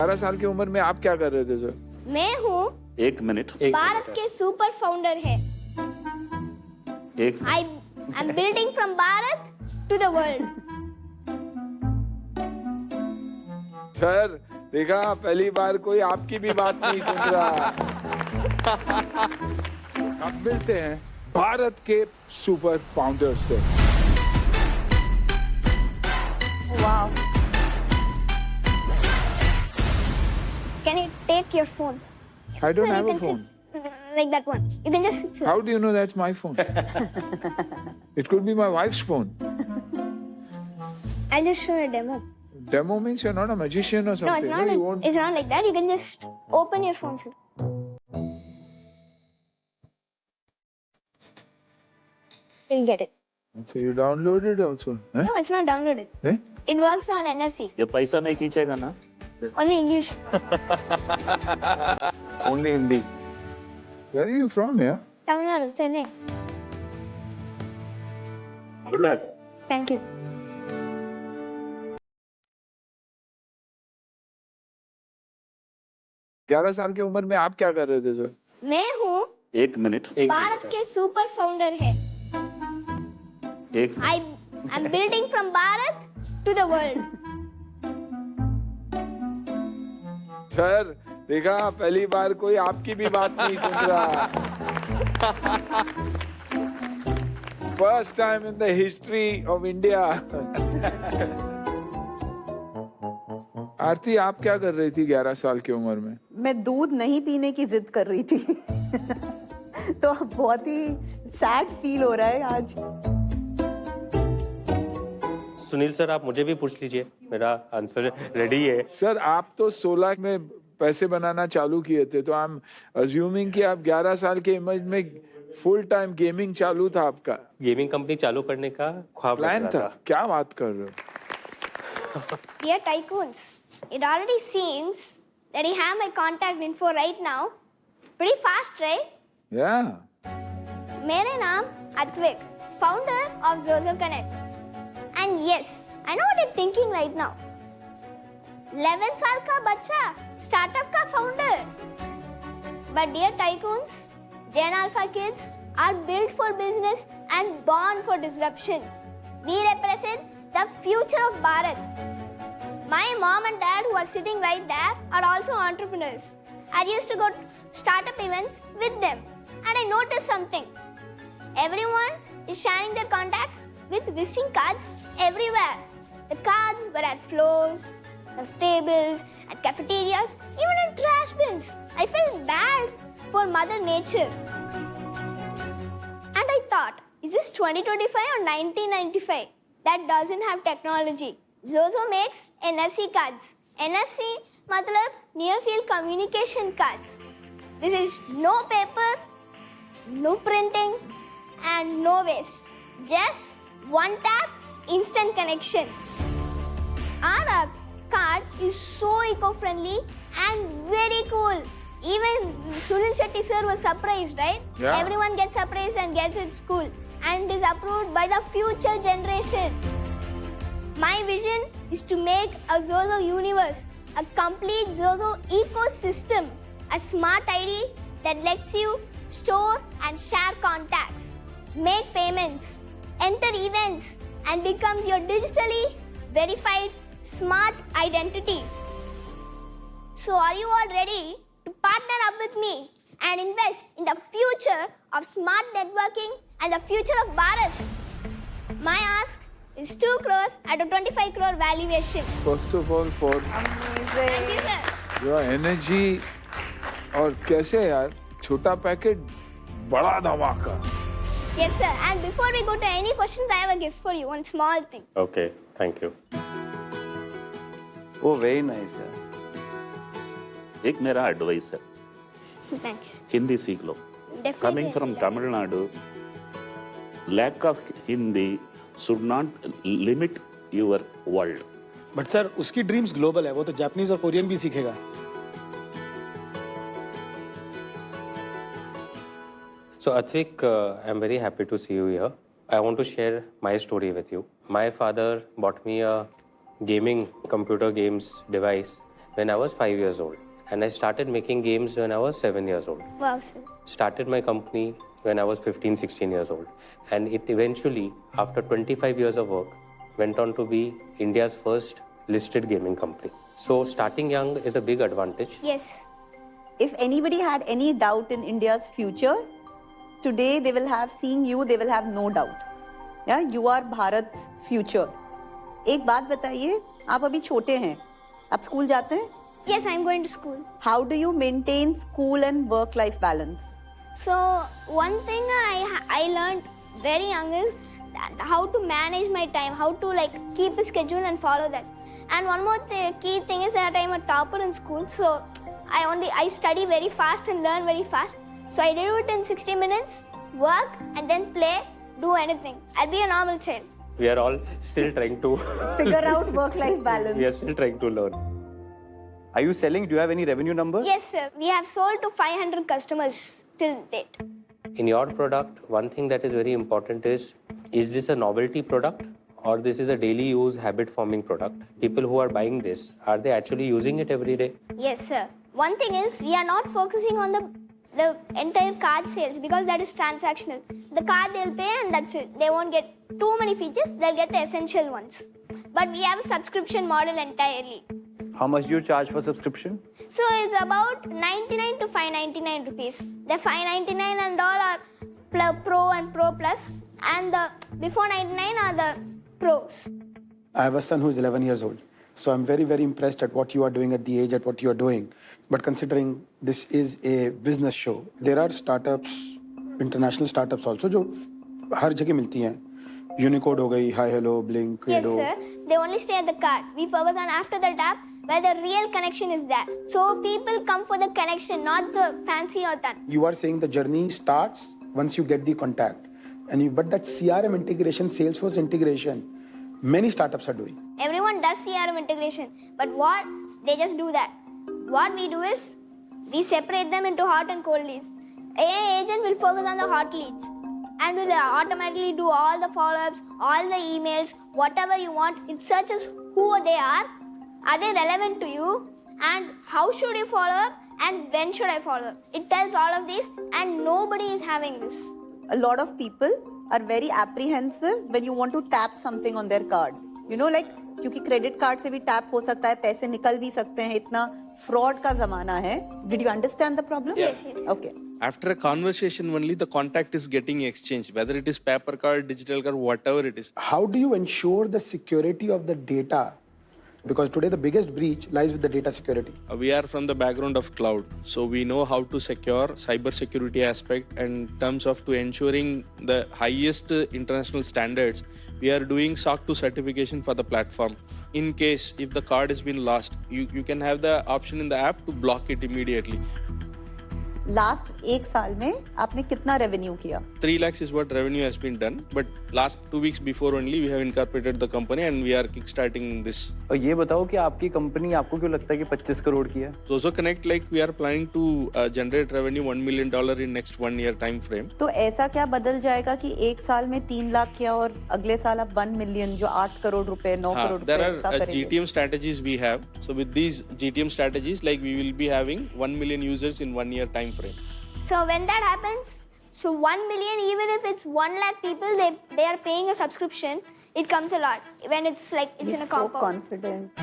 12 साल की उम्र में आप क्या कर रहे थे सर? मैं हूँ एक मिनट भारत के सुपर फाउंडर है। एक I am building from Bharat to the world. Sir देखा, पहली बार कोई आपकी भी बात नहीं सुन रहा। अब मिलते हैं भारत के सुपर फाउंडर से। Wow. Can you take your phone? I don't Sir, have you a can phone. sit, like that one. You can just sit. Sir. How do you know that's my phone? It could be my wife's phone. I'll just show you a demo. Demo means you're not a magician or No, something. it's not. You won't. It's not like that. You can just open your phone, sir. You'll get it. So you downloaded also? Eh? No, it's not downloaded. Eh? It works on NFC. ये पैसा नहीं खींचेगा ना? Only English. Only Hindi. Where are you from, yeah? Tamil Nadu, Chennai. Good luck. Thank you. ग्यारह साल की उम्र में आप क्या कर रहे थे सर? मैं हूँ एक मिनट भारत के सुपर फाउंडर है। एक I am building from Bharat to the world. Sir देखा, पहली बार कोई आपकी भी बात नहीं सुन रहा। First time in the history of India. Aarti, आप क्या कर रही थी 11 साल की उम्र में? मैं दूध नहीं पीने की जिद कर रही थी। तो बहुत ही सैड फील हो रहा है आज। सुनील सर, आप मुझे भी पूछ लीजिए, मेरा आंसर रेडी है। सर आप तो 16 में पैसे बनाना चालू किए थे, तो आई एम अज्यूमिंग कि आप 11 साल के एज में फुल टाइम गेमिंग चालू था आपका। गेमिंग कंपनी चालू करने का ख्वाब प्लान रख था? रहा था। क्या बात कर रहे हो? Dear tycoons, it already seems that you have my contact info right now. Pretty fast, right? Yeah. मेरा नाम Advik, founder of Zozo Connect. And yes, I know what you're thinking right now. 11 साल का बच्चा, startup का founder. But dear tycoons, Gen Alpha kids are built for business and born for disruption. We represent the future of Bharat. My mom and dad who are sitting right there are also entrepreneurs. I used to go to startup events with them and I noticed something. Everyone is sharing their contacts with visiting cards everywhere. The cards were at floors, at tables, at cafeterias, even in trash bins. I felt bad for Mother Nature. And I thought, is this 2025 or 1995? That doesn't have technology. Zozo makes NFC cards. NFC matlab near field communication cards. This is no paper, no printing and no waste. Just one tap, instant connection. Our card is so eco-friendly and very cool. Even Sunil Shetty sir was surprised, right? Yeah. Everyone gets surprised and gets it cool and is approved by the future generation. My vision is to make a Zozo universe, a complete Zozo ecosystem, a smart ID that lets you store and share contacts, make payments, enter events, and becomes your digitally verified smart identity. So are you all ready to partner up with me and invest in the future of smart networking and the future of Bharat? My ask is 2 crores at a 25 crore valuation. First of all, for Thank you, sir. your energy और कैसे यार, छोटा packet बड़ा धमाका। Yes, sir. And before we go to any questions, I have a gift for you. One small thing. Okay, thank you. वो very nice है। एक मेरा एडवाइस है, Thanks. हिंदी सीख लो। Definitely. Coming from Tamil Nadu, lack of Hindi should not limit your world. But sir उसकी dreams global है, वो तो जापानीज और कोरियन भी सीखेगा। So Atvik, I'm very happy to see you here. I want to share my story with you. My father bought me a gaming computer games device when I was 5 years old. And I started making games when I was 7 years old. Wow, sir. Started my company when I was 15, 16 years old. And it eventually, after 25 years of work, went on to be India's first listed gaming company. So starting young is a big advantage. Yes. If anybody had any doubt in India's future, today they will have, seeing you, they will have no doubt. Yeah, you are Bharat's future. एक बात बताइए, आप अभी छोटे हैं, आप school जाते हैं? Yes, I'm going to school. How do you maintain school and work-life balance? So one thing I learned very young is that how to manage my time, how to like keep a schedule and follow that. And one more key thing is that I'm a topper in school, so I study very fast and learn very fast. So I do it in 60 minutes, work and then play, do anything. I'll be a normal child. We are all still trying to Figure out work-life balance. we are still trying to learn. Are you selling? Do you have any revenue numbers? Yes, sir. We have sold to 500 customers till date. In your product, one thing that is very important is this a novelty product or this is a daily use habit forming product? People who are buying this, are they actually using it every day? Yes, sir. One thing is we are not focusing on the entire card sales because that is transactional. The card they'll pay and that's it. They won't get too many features, they'll get the essential ones. But we have a subscription model entirely. How much do you charge for subscription? So it's about 99 to 599 rupees. The 599 and all are Pro and Pro Plus, and the before 99 are the Pros. I have a son who is 11 years old. So I'm very, very impressed at what you are doing at the age at what you are doing. But considering this is a business show, there are startups, international startups also, जो हर जगह मिलती हैं. Unicode हो गई, Hi Hello, Blink, Yes, Credo. sir. They only stay at the card. We focus on after that app where the real connection is there. So people come for the connection, not the fancy or that. You are saying the journey starts once you get the contact. But that CRM integration, Salesforce integration, many startups are doing. Everyone does CRM integration, but what they just do that. What we do is we separate them into hot and cold leads. AI agent will focus on the hot leads and will automatically do all the follow-ups, all the emails, whatever you want. It searches who they are they relevant to you, and how should you follow up, and when should I follow up. It tells all of this, and nobody is having this. A lot of people are very apprehensive when you want to tap something on their card. You know, like, क्योंकि credit card से भी tap हो सकता है, पैसे निकल भी सकते हैं, इतना फ्रॉड का जमाना है. Did you understand the problem? Yes, yes. Okay. After a conversation only the contact is getting exchanged, whether it is paper card, digital card, whatever it is. How do you ensure the security of the data? Because today the biggest breach lies with the data security. We are from the background of cloud, so we know how to secure cyber security aspect and terms of to ensuring the highest international standards. We are doing SOC 2 certification for the platform. In case if the card has been lost, you can have the option in the app to block it immediately. Last एक साल में आपने कितना revenue किया? 3 lakhs is what revenue has been done, but last 2 weeks before only we have incorporated the company and we are kickstarting this. और ये बताओ कि आपकी कंपनी आपको क्यों लगता है कि 25 करोड़ की है? Zozo Connect, like we are planning to generate revenue $1 million in next 1 year time frame. तो ऐसा क्या बदल जाएगा कि एक साल में 3 लाख किया और अगले साल आप 1 मिलियन जो 8 करोड़ रुपए 9 करोड़ रुपए There इतना are करेंगे? GTM strategies we have. So with these GTM strategies, like we will be having 1 million users in 1 year time frame. So when that happens, so 1 million, even if it's 1 lakh people, they are paying a subscription, it comes a lot. When it's like, it's He's in a so compound. confident.